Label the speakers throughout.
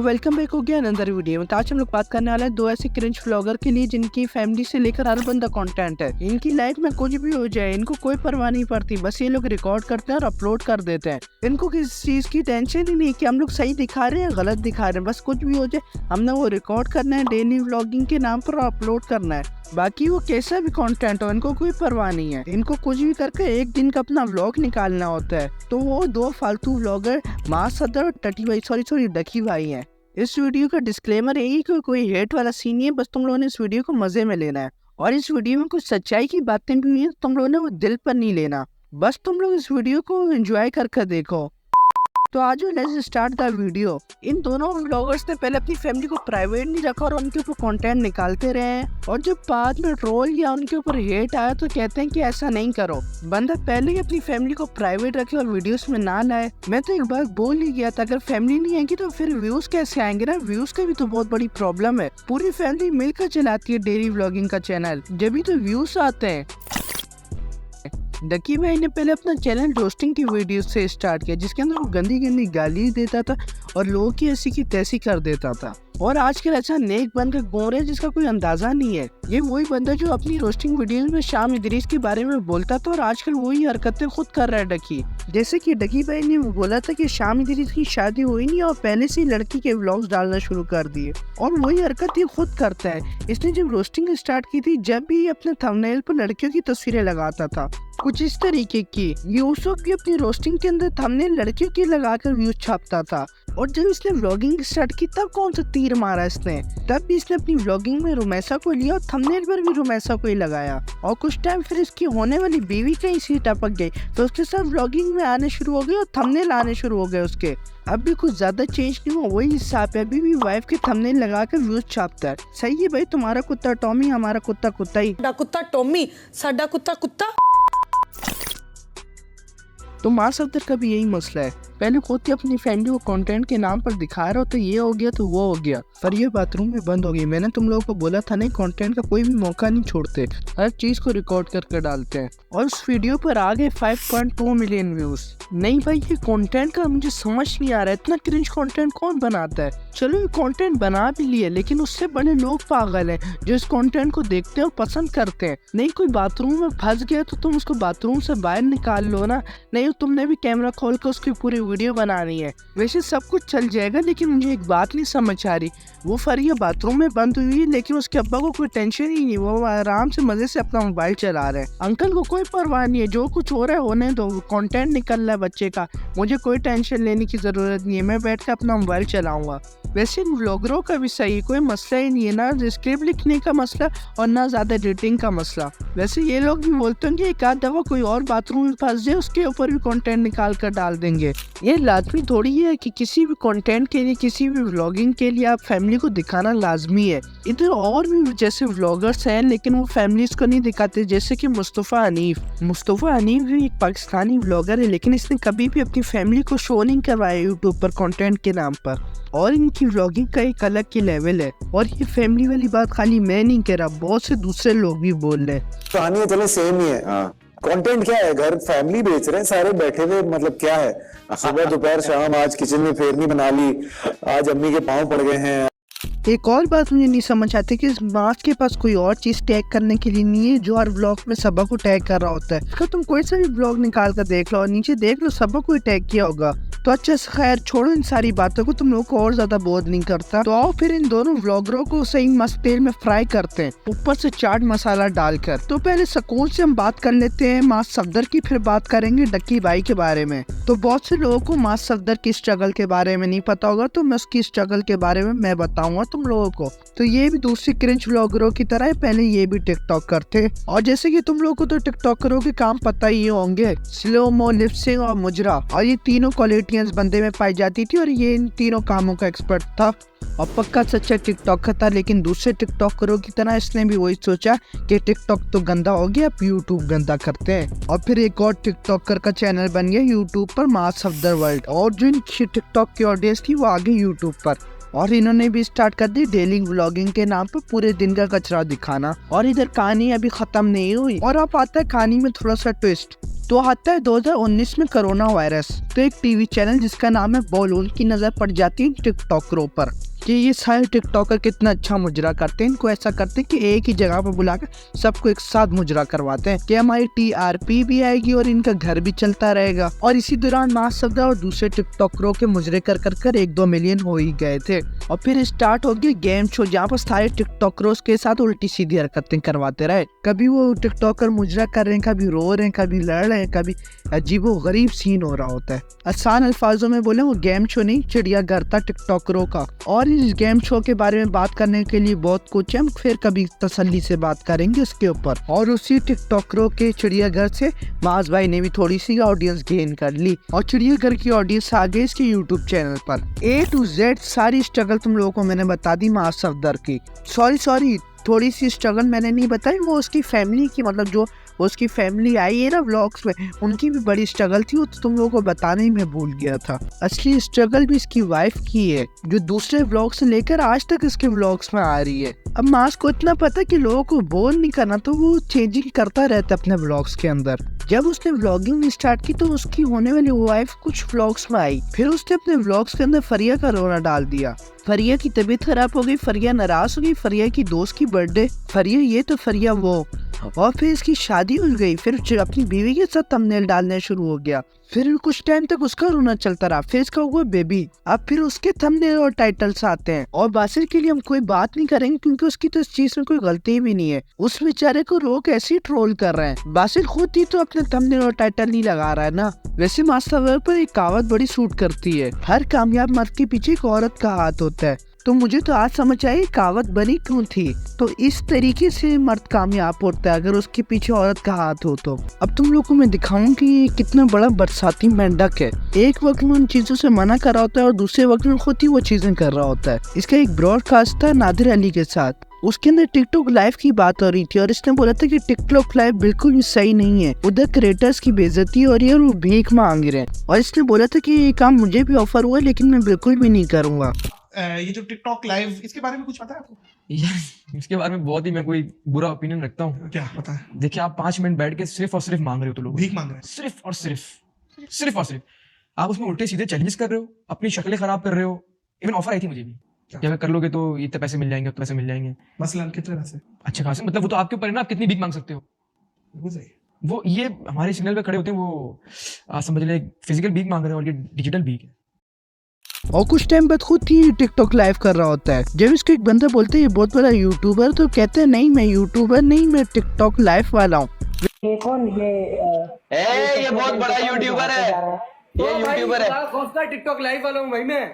Speaker 1: Welcome back हो गया another video में। तो आज हम लोग बात करने वाले हैं दो ऐसे क्रिंज व्लॉगर के लिए जिनकी फैमिली से लेकर हर बंदा कंटेंट है। इनकी लाइफ में कुछ भी हो जाए इनको कोई परवाह नहीं पड़ती, बस ये लोग रिकॉर्ड करते हैं और अपलोड कर देते हैं। इनको किसी चीज की टेंशन ही नहीं कि हम लोग सही दिखा रहे हैं गलत दिखा रहे हैं, बस कुछ भी हो जाए हमने वो रिकॉर्ड करना है डेली व्लॉगिंग के नाम पर अपलोड करना है। बाकी वो कैसा भी कंटेंट हो इनको कोई परवाह नहीं है। इनको कुछ भी करके एक दिन का अपना व्लॉग निकालना होता है। तो वो दो फालतू व्लॉगर मास सदर और टटी भाई सॉरी डकी भाई हैं। इस वीडियो का डिस्क्लेमर यही कि कोई हेट वाला सीन नहीं है, बस तुम लोगों ने इस वीडियो को मजे में लेना है। और इस वीडियो में कुछ सच्चाई की बातें भी हुई हैं, तुम लोगों ने वो दिल पर नहीं लेना, बस तुम लोग इस वीडियो को एंजॉय कर देखो। तो आज लेट्स स्टार्ट द वीडियो। इन दोनों व्लॉगर्स ने पहले अपनी फैमिली को प्राइवेट नहीं रखा और उनके ऊपर कंटेंट निकालते रहे, और जब बाद में ट्रोल या उनके ऊपर हेट आया तो कहते हैं कि ऐसा नहीं करो। बंदा पहले ही अपनी फैमिली को प्राइवेट रखे और वीडियोस में ना लाए। मैं तो एक बार बोल ही गया था, अगर फैमिली नहीं आएगी तो फिर व्यूज कैसे आएंगे ना। व्यूज का भी तो बहुत बड़ी प्रॉब्लम है। पूरी फैमिली मिलकर चलाती है डेली व्लॉगिंग का चैनल, जब भी तो व्यूज आते हैं। डकी भाई ने पहले अपना चैनल रोस्टिंग की वीडियो से स्टार्ट किया, जिसके अंदर वो गंदी गंदी गाली देता था और लोगों की ऐसी की तैसी कर देता था। और आजकल अच्छा नेक बनकर घूम रहे जिसका कोई अंदाजा नहीं है। ये वही बंदा जो अपनी रोस्टिंग वीडियो में शाम इदरीस के बारे में बोलता था, और आजकल वही हरकतें खुद कर रहा है डकी। जैसे कि डकी भाई ने बोला था कि शाम इदरीस की शादी हुई नहीं और पहले से लड़की के व्लॉग्स डालना शुरू कर दिए, और वही हरकत ये खुद करता है। इसने जब रोस्टिंग स्टार्ट की थी, जब भी अपने थंबनेल पर लड़कियों की तस्वीरें लगाता था कुछ इस तरीके की, ये उस वक्त भी अपनी रोस्टिंग के अंदर थंबनेल लड़कियों की लगाकर व्यूज छापता था। और जब इसने व्लॉगिंग स्टार्ट की तब कौन सा तीर मारा इसने, तब भी इसने अपनी व्लॉगिंग में रुमैसा को लिया और थंबनेल पर भी रुमैसा को ही लगाया। और कुछ टाइम फिर इसकी होने वाली बीवी कहीं से टपक गई तो उसके साथ व्लॉगिंग में आने शुरू हो गई और थंबनेल आने शुरू हो गए उसके। अब भी कुछ ज्यादा चेंज नहीं हुआ, वही हिसाब है। अभी भी वाइफ के थंबनेल लगाकर व्यूज छापता है। सही है भाई, तुम्हारा कुत्ता टॉमी, हमारा कुत्ता कुत्ता ही।
Speaker 2: कुत्ता टॉमी, साडा कुत्ता कुत्ता।
Speaker 1: तो माँ सफदर का भी यही मसला है। पहले खुद ही अपनी फैमिली को कंटेंट के नाम पर दिखा रहा हो, तो ये हो गया तो वो हो गया, पर ये बाथरूम में बंद हो गई। मैंने तुम लोगों को बोला था नहीं, कंटेंट का कोई भी मौका नहीं छोड़ते, हर चीज को रिकॉर्ड करके डालते हैं। और उस वीडियो पर आ गए 5.2 मिलियन व्यूज। नहीं भाई, ये कंटेंट का मुझे समझ नहीं आ रहा है, इतना क्रिंज कंटेंट कौन बनाता है। चलो ये कंटेंट बना भी लिए, लेकिन उससे बड़े लोग पागल हैं जो इस कंटेंट को देखते हैं और पसंद करते हैं। नहीं, कोई बाथरूम में फंस गया तो तुम उसको बाथरूम से बाहर निकाल लो ना। नहीं, तुमने भी कैमरा खोल कर उसकी पूरी वीडियो बनानी है। वैसे सब कुछ चल जाएगा, लेकिन मुझे एक बात नहीं समझ आ रही। वो फरिया बाथरूम में बंद हुई है, लेकिन उसके अब्बा को कोई टेंशन ही नहीं, वो आराम से मजे से अपना मोबाइल चला रहे हैं। अंकल को कोई परवाह नहीं है, जो कुछ हो रहा है होने दो, कंटेंट निकल रहा है बच्चे का, मुझे कोई टेंशन लेने की जरूरत नहीं है, मैं बैठ कर अपना मोबाइल चलाऊंगा। वैसे इन व्लॉगरों का भी सही कोई मसला ही नहीं है, ना स्क्रिप्ट लिखने का मसला और ना ज्यादा एडिटिंग का मसला। वैसे ये लोग भी बोलते हैं कि एक आध दफा कोई और बाथरूम में फंस जाए उसके ऊपर भी कंटेंट निकाल कर डाल देंगे। ये लाजमी थोड़ी है कि किसी भी कंटेंट के लिए, किसी भी व्लॉगिंग के लिए आप फैमिली को दिखाना लाजमी है। इधर और भी जैसे व्लॉगर्स हैं, लेकिन वो फैमिलीज को नहीं दिखाते, जैसे कि मुस्तफ़ा हनीफ भी एक पाकिस्तानी व्लॉगर है, लेकिन इसने कभी भी अपनी फैमिली को शो नहीं करवाया यूट्यूब पर कंटेंट के नाम पर। और इनकी व्लॉगिंग का एक अलग की लेवल है। और ये फैमिली वाली बात खाली मैं नहीं कह रहा, बहुत से दूसरे लोग भी बोल रहे हैं।
Speaker 3: कहानी चले सेम ही है। कंटेंट क्या है, घर फैमिली बेच रहे हैं सारे बैठे हुए, मतलब क्या है, सुबह दोपहर शाम आज किचन में फेरनी बना ली, आज अम्मी के पाँव पड़ गए हैं।
Speaker 1: एक और बात मुझे नहीं समझ आती कि इस मास के पास कोई और चीज टैग करने के लिए नहीं है जो हर ब्लॉग में सबा को टैग कर रहा होता है। तो तुम कोई सा भी ब्लॉग निकाल कर देख लो और नीचे देख लो सबा को टैग किया होगा। तो अच्छा खैर छोड़ो इन सारी बातों को, तुम लोग को और ज्यादा बोझ नहीं करता। तो आओ फिर इन दोनों व्लॉगरों को सही मस्त तेल में फ्राई करते हैं, ऊपर से चाट मसाला डालकर। तो पहले सुकून से हम बात कर लेते हैं मास सफदर की, फिर बात करेंगे डकी भाई के बारे में। तो बहुत से लोगों को मास सफदर की स्ट्रगल के बारे में नहीं पता होगा, तो मैं उसकी स्ट्रगल के बारे में मैं बताऊंगा तुम लोगों को। तो ये भी दूसरी क्रिंज व्लॉगरों की तरह है, पहले ये भी टिकटॉक करते। और जैसे कि तुम लोगों को तो टिकटॉकरों के काम पता ही होंगे, स्लो-मो, लिप-सिंक और मुजरा, और ये तीनों क्वालिटियां बंदे में पाई जाती थी, और ये इन तीनों कामों का एक्सपर्ट था और पक्का सच्चा टिकटॉकर था। लेकिन दूसरे टिकटॉकरों की तरह इसने भी वही सोचा कि टिकटॉक तो गंदा हो गया, अब यूट्यूब गंदा करते हैं। और फिर एक और टिकटॉकर का चैनल बन गया यूट्यूब पर, मास सफदर वर्ल्ड। और जो इनकी टिकटॉक की ऑडियंस थी वो आ गई यूट्यूब पर। और इन्होंने भी स्टार्ट कर दी डेली व्लॉगिंग के नाम पर पूरे दिन का कचरा दिखाना। और इधर कहानी अभी खत्म नहीं हुई और अब आता है कहानी में थोड़ा सा ट्विस्ट। तो आता है 2019 में कोरोना वायरस। तो एक टीवी चैनल जिसका नाम है बॉलून की नजर पड़ जाती है टिकटॉकरों पर कि ये सारे टिकटॉकर कितना अच्छा मुजरा करते हैं। इनको ऐसा करते हैं कि एक ही जगह पर बुलाकर सबको एक साथ मुजरा करवाते हैं कि हमारी टीआरपी भी आएगी और इनका घर भी चलता रहेगा। और इसी दौरान मासदा और दूसरे टिकटॉकरों के मुजरे कर 1-2 मिलियन हो ही गए थे। और फिर स्टार्ट हो गया गेम शो जहाँ पर सारे टिकटॉकरों के साथ उल्टी सीधी हरकतें करवाते रहे। कभी वो टिकटॉकर मुजरा कर रहे हैं, कभी रो रहे हैं, कभी लड़ रहे हैं, कभी अजीबो गरीब सीन हो रहा होता है। आसान अल्फाजों में बोले वो गेम शो नहीं चिड़ियाघर था टिकटॉकरों का। और इस गेम शो के बारे में बात करने के लिए बहुत कुछ है, हम फिर कभी तसल्ली से बात करेंगे उसके ऊपर। और उसी टिकटॉकरों के चिड़ियाघर से माज भाई ने भी थोड़ी सी ऑडियंस गेन कर ली और चिड़ियाघर की ऑडियंस आ गई इसके यूट्यूब चैनल पर। A to Z सारी स्ट्रगल तुम लोगों को मैंने बता दी माज सफदर की। सॉरी थोड़ी सी स्ट्रगल मैंने नहीं बताई, वो उसकी फैमिली की, मतलब जो उसकी फैमिली आई है ना व्लॉग्स में, उनकी भी बड़ी स्ट्रगल थी, वो तो तुम लोगों को बताने ही मैं भूल गया था। असली स्ट्रगल भी इसकी वाइफ की है जो दूसरे व्लॉग से लेकर आज तक इसके व्लॉग्स में आ रही है। अब मास को इतना पता कि लोगों को बोर नहीं करना तो वो चेंजिंग करता रहता अपने व्लॉग्स के अंदर। जब उसने व्लॉगिंग स्टार्ट की तो उसकी होने वाली वाइफ कुछ व्लॉग्स में आई, फिर उसने अपने व्लॉग्स के अंदर फरिया का रोना डाल दिया। फरिया की तबीयत खराब हो गई, फरिया नाराज हो गई, फरिया की दोस्त की बर्थडे, फरिया ये तो फरिया वो। और फिर इसकी शादी हो गई, फिर अपनी बीवी के साथ थंबनेल डालने शुरू हो गया। फिर कुछ टाइम तक उसका रोना चलता रहा, फिर इसका हुआ बेबी। अब फिर उसके थंबनेल और टाइटल्स आते हैं। और बासिर के लिए हम कोई बात नहीं करेंगे क्योंकि उसकी तो इस चीज में कोई गलती भी नहीं है। उस बेचारे को लोग ऐसे ही ट्रोल कर रहे हैं। बासिर खुद ही तो अपने थंबनेल और टाइटल नहीं लगा रहा है ना। वैसे मास्टर पर एक कहावत बड़ी सूट करती है, हर कामयाब मर्द के पीछे एक औरत का हाथ होता है। तो मुझे तो आज समझ आई कहावत बनी क्यों थी। तो इस तरीके से मर्द कामयाब होता है अगर उसके पीछे औरत का हाथ हो तो। अब तुम लोगों को मैं दिखाऊं कि ये कितना बड़ा बरसाती मेंढक है। एक वक्त में उन चीजों से मना कर रहा होता है और दूसरे वक्त में खुद ही वो चीजें कर रहा होता है। इसका एक ब्रॉडकास्ट था नादिर अली के साथ, उसके अंदर टिकटॉक लाइव की बात हो रही थी और इसने बोला था कि टिकटॉक लाइव बिल्कुल भी सही नहीं है, उधर क्रिएटर्स की बेइज्जती हो रही है और वो भीख मांग रहे हैं। और इसने बोला था कि ये काम मुझे भी ऑफर हुआ लेकिन मैं बिल्कुल भी नहीं करूंगा।
Speaker 4: ये जो टिकटॉक लाइव, इसके बारे में कुछ पता है आपको?
Speaker 5: यार इसके बारे में बहुत ही मैं कोई बुरा ओपिनियन रखता हूँ।
Speaker 4: क्या पता है?
Speaker 5: देखिए आप 5 मिनट बैठ के सिर्फ और सिर्फ मांग रहे हो तो लोग
Speaker 4: भीख मांग रहे हैं।
Speaker 5: सिर्फ और सिर्फ आप उसमें उल्टे सीधे चैलेंजेस कर रहे हो, अपनी शक्लें खराब कर रहे हो। इवन ऑफर आई थी मुझे भी कि अगर कर लोगे तो इतने पैसे मिल जाएंगे, उतने पैसे मिल जाएंगे।
Speaker 4: मसलन कितने पैसे?
Speaker 5: अच्छे खासे, मतलब वो तो आपके ऊपर है ना, आप कितनी भीख मांग सकते हो।
Speaker 4: वो सही।
Speaker 5: वो ये हमारे सिग्नल पे खड़े होते हैं, वो आप समझ ले फिजिकल भीख मांग रहे हैं और ये डिजिटल भीख है।
Speaker 1: और कुछ टाइम बाद खुद ही टिकटॉक लाइव कर रहा होता है। जब इसको एक बंदा बोलते है ये बहुत बड़ा यूट्यूबर, तो कहते हैं नहीं मैं यूट्यूबर नहीं, मैं टिकटॉक लाइव वाला हूँ।
Speaker 6: ये कौन
Speaker 7: ये बहुत बड़ा यूट्यूबर है, ये यूट्यूबर है।
Speaker 6: कौन सा टिकटॉक लाइव वाला हूँ भाई मैं।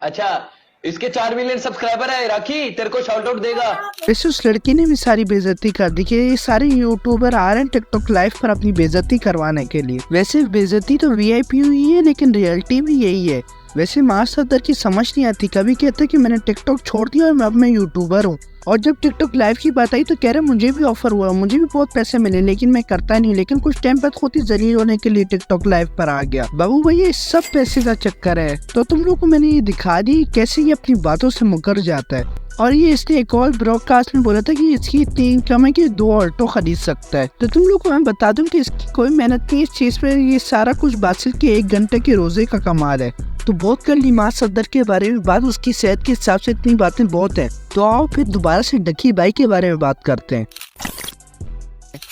Speaker 7: अच्छा, इसके 4 मिलियन सब्सक्राइबर है। राखी तेरे को शाउट आउट देगा।
Speaker 1: वैसे उस लड़की ने भी सारी बेइज्जती कर दी कि ये सारे यूट्यूबर आ रहे हैं टिकटॉक लाइव पर अपनी बेइज्जती करवाने के लिए। वैसे बेइज्जती तो वीआईपी हुई है लेकिन रियलिटी भी यही है। वैसे मास सफदर की समझ नहीं आती, कभी कहते कि मैंने टिकटॉक छोड़ दिया और अब मैं यूट्यूबर हूँ, और जब टिकटॉक लाइव की बात आई तो कह रहे मुझे भी ऑफर हुआ, मुझे भी बहुत पैसे मिले लेकिन मैं करता नहीं। लेकिन कुछ टाइम बाद खुद ही जलील होने के लिए टिकटॉक लाइव पर आ गया। बाबू भैया ये सब पैसे का चक्कर है। तो तुम लोग को मैंने ये दिखा दी कैसे ये अपनी बातों से मुकर जाता है। और ये इसने एक और ब्रॉडकास्ट में बोला था कि इसकी इतनी इनकम है कि 2 ऑल्टो खरीद सकता है। तो तुम लोग को मैं बता दूं कि इसकी कोई मेहनत नहीं, इस चीज पे ये सारा कुछ बासिल के 1 घंटे के रोजे का कमाल है। तो बहुत कर ली मास सफदर के बारे में बात, उसकी सेहत के हिसाब से इतनी बातें बहुत हैं। तो आओ फिर दोबारा से डकी भाई के बारे में बात करते हैं।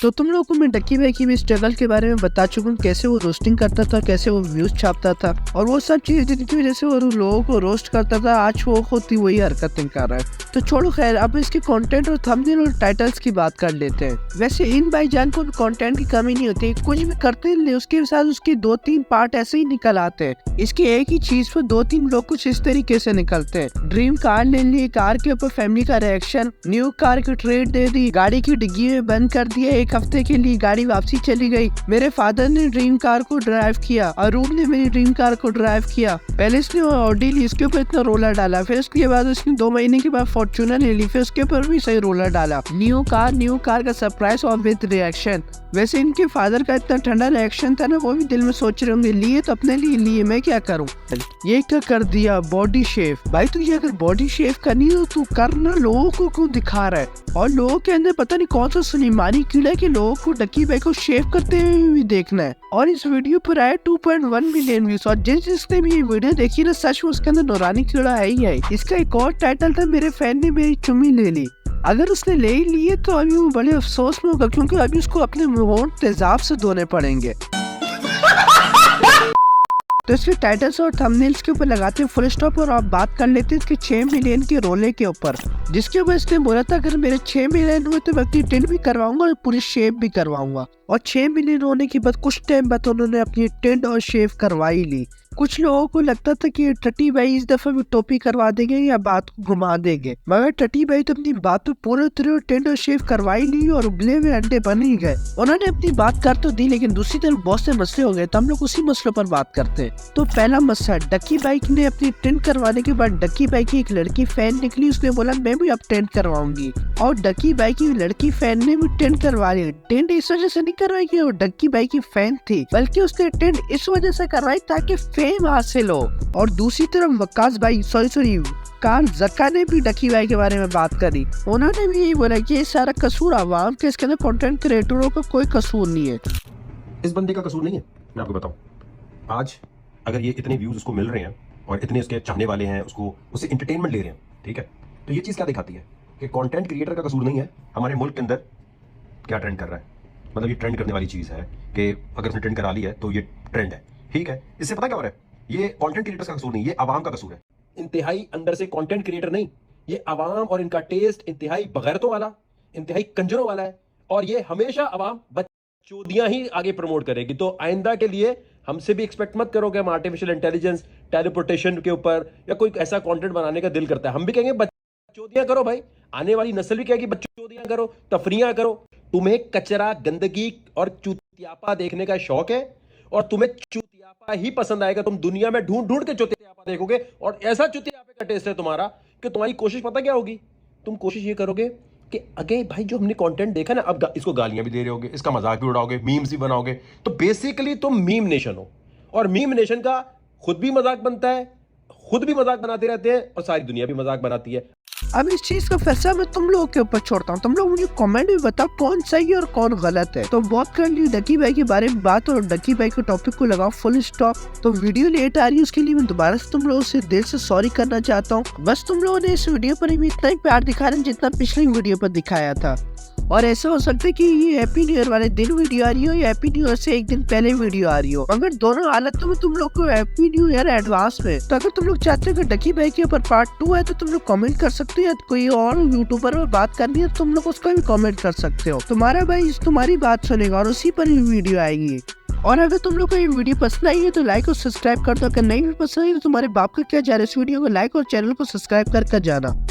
Speaker 1: तो तुम लोगों को मैं डक्की भाई की भी स्ट्रगल के बारे में बता चुका हूँ, कैसे वो रोस्टिंग करता था, कैसे वो व्यूज छापता था और वो सब चीज़ जिनकी वजह से वो लोगों को रोस्ट करता था। आज वो खुद ही वही हरकतें कर रहा है। तो छोड़ो खैर, अब इसके कंटेंट और थंबनेल और टाइटल्स की बात कर लेते हैं। वैसे इन भाईजान को कंटेंट की कमी नहीं होती, कुछ भी करते हैं उसके साथ उसके 2-3 पार्ट ऐसे ही निकल आते हैं। इसके एक ही चीज पर 2-3 लोग कुछ इस तरीके से निकलते हैं। ड्रीम कार ले ली, कार के ऊपर फैमिली का रिएक्शन, न्यू कार की ट्रेड दे दी, गाड़ी की डिग्गी में बंद कर दिया, एक हफ्ते के लिए गाड़ी वापसी चली गई। मेरे फादर ने ड्रीम कार को ड्राइव किया, अरूप ने मेरी ड्रीम कार को ड्राइव किया। पहले इसने ऑडी ली, इसके ऊपर इतना रोलर डाला, फिर उसके बाद उसने 2 महीने के बाद फॉर्च्यूनर ले ली, फिर उसके ऊपर भी सही रोलर डाला। न्यू कार का सरप्राइज और विद रिएक्शन। वैसे इनके फादर का इतना ठंडा रिएक्शन था ना, वो भी दिल में सोच रहे होंगे लिए तो अपने लिए लिए, मैं क्या करूं। ये क्या कर दिया, बॉडी शेव। भाई तुझे अगर बॉडी शेव करनी हो तो करना, लोगों को क्यों दिखा रहा है। और लोगों के अंदर पता नहीं कौन सा सुलेमानी कीड़ा के लोगों को डक्की भाई को शेव करते हुए भी देखना है। और इस वीडियो पर आए 2.1 मिलियन व्यूज, और जिसने भी ये वीडियो देखी ना, सच में उसके अंदर नूरानी कीड़ा है ही है। इसका एक और टाइटल था, मेरे फैन ने मेरी चुम्मी ले ली। अगर उसने ले ही लिए तो अभी वो बड़े अफसोस में होगा, क्योंकि अभी उसको अपने होंठ तेजाब से धोने पड़ेंगे। तो इसके टाइटल्स और थंबनेल्स के ऊपर लगाते हैं फुल स्टॉप, और आप बात कर लेते हैं इसके 6 मिलियन के रोले के ऊपर, जिसके ऊपर इसने बोला था अगर मेरे 6 मिलियन हुए तो मैं अपनी टिंट भी करवाऊंगा और पूरी शेप भी करवाऊंगा। और 6 मिलियन होने के बाद कुछ टाइम बाद उन्होंने अपनी टिंट और शेप करवाई ली। कुछ लोगों को लगता था कि टटी भाई इस दफा भी टोपी करवा देंगे या बात को घुमा देंगे, मगर टटी भाई तो अपनी बात पे पूरे तरह टेंट और शेव करवाई ली और उबले हुए अंडे बन ही गए। उन्होंने अपनी बात कर तो दी, लेकिन दूसरी तरफ बहुत से मसले हो गए, तो हम लोग उसी मसलों पर बात करते हैं। तो पहला मसला, डक्की बाइक ने अपनी टेंट करवाने के बाद डक्की बाइक की एक लड़की फैन निकली, उसने बोला मैं भी अब टेंट करवाऊंगी, और डक्की बाइक की लड़की फैन ने भी टेंट करवा ली। टेंट इस वजह से नहीं करवाई कि वो डक्की बाइक की फैन थी, बल्कि उसने टेंट इस वजह से करवाई ताकि फेम हासिल हो। और दूसरी तरफ वकास भाई सॉरी कार जक्का ने भी डक्की भाई के बारे में बात करी। उन्होंने भी यही बोला कि ये सारा कसूर आवाम के, इसके अंदर कंटेंट क्रिएटरों का कोई कसूर नहीं है।
Speaker 8: इस बंदे का कसूर नहीं है, मैं आपको बताऊं। आज अगर ये इतने व्यूज उसको मिल रहे हैं और इतने उसके चाहने वाले हैं, उससे एंटरटेनमेंट ले रहे हैं, ठीक है, तो ये चीज क्या दिखाती है कि कंटेंट क्रिएटर का कसूर नहीं है हमारे मुल्क के अंदर क्या ट्रेंड कर रहा है। मतलब ये ट्रेंड करने वाली चीज है कि अगर उसने ट्रेंड करा ली है तो ये ट्रेंड है, ठीक है। इससे पता क्या हो रहा है, ये कंटेंट क्रिएटर्स का कसूर नहीं, ये आवाम का कसूर है। इंतहाई अंदर से कंटेंट क्रिएटर नहीं, ये आवाम और इनका टेस्ट इंतहाई बगैरतों वाला, इंतहाई कंजरों वाला है, और ये हमेशा आवाम बकचोदियां ही आगे प्रमोट करेगी। तो आइंदा के लिए हमसे भी एक्सपेक्ट मत करो कि हम आर्टिफिशियल इंटेलिजेंस, टेलीपोर्टेशन के ऊपर या कोई ऐसा कंटेंट बनाने का दिल करता है। हम भी कहेंगे बकचोदियां करो भाई, आने वाली नस्ल भी कहेगी बकचोदियां करो, तफरियां करो। तुम्हें कचरा, गंदगी और चुतियापा देखने का शौक है, और तुम्हें चुतियापा ही पसंद आएगा। तुम दुनिया में ढूंढ ढूंढ के चुतियापा देखोगे, और ऐसा चुतियापे का टेस्ट है तुम्हारा कि तुम्हारी कोशिश पता क्या होगी, तुम कोशिश ये करोगे कि अगे भाई जो हमने कंटेंट देखा ना, अब इसको गालियां भी दे रहे होगे, इसका मजाक भी उड़ाओगे, मीम्स भी बनाओगे। तो बेसिकली तुम मीम नेशन हो, और मीम नेशन का खुद भी मजाक बनता है, खुद भी मजाक बनाते रहते हैं, और सारी दुनिया भी मजाक बनाती है।
Speaker 1: अब इस चीज का फैसला मैं तुम लोगों के ऊपर छोड़ता हूँ। तुम लोग मुझे कमेंट में बताओ कौन सही है और कौन गलत है। तो बहुत कर ली डक्की भाई के बारे में बात, और डक्की भाई के टॉपिक को लगाओ फुल स्टॉप। तो वीडियो लेट आ रही है, उसके लिए मैं दोबारा से तुम लोगों से दिल से सॉरी करना चाहता हूँ। बस तुम लोगों ने इस वीडियो पर भी इतना ही प्यार दिखा रहे हैं जितना पिछली वीडियो पर दिखाया था। और ऐसा हो सकता है कि ये हैप्पी न्यू ईयर वाले दिन वीडियो आ रही हो या हैप्पी न्यू ईयर से एक दिन पहले वीडियो आ रही हो, मगर दोनों हालतों में तुम लोग को हैप्पी न्यू ईयर एडवांस में। तो अगर तुम लोग चाहते हो कि डक्की भाई के ऊपर पार्ट 2 है तो तुम लोग कमेंट कर सकते हो, या कोई और यूट्यूबर में बात करनी है तो तुम लोग उसका भी कमेंट कर सकते हो। तुम्हारा भाई तुम्हारी बात सुनेगा और उसी पर ही वीडियो आएगी। और अगर तुम लोग को ये वीडियो पसंद आई है तो लाइक और सब्सक्राइब कर दो। अगर नहीं भी पसंद आई तो तुम्हारे बाप का क्या जा रहा है, इस वीडियो को लाइक और चैनल को सब्सक्राइब कर जाना।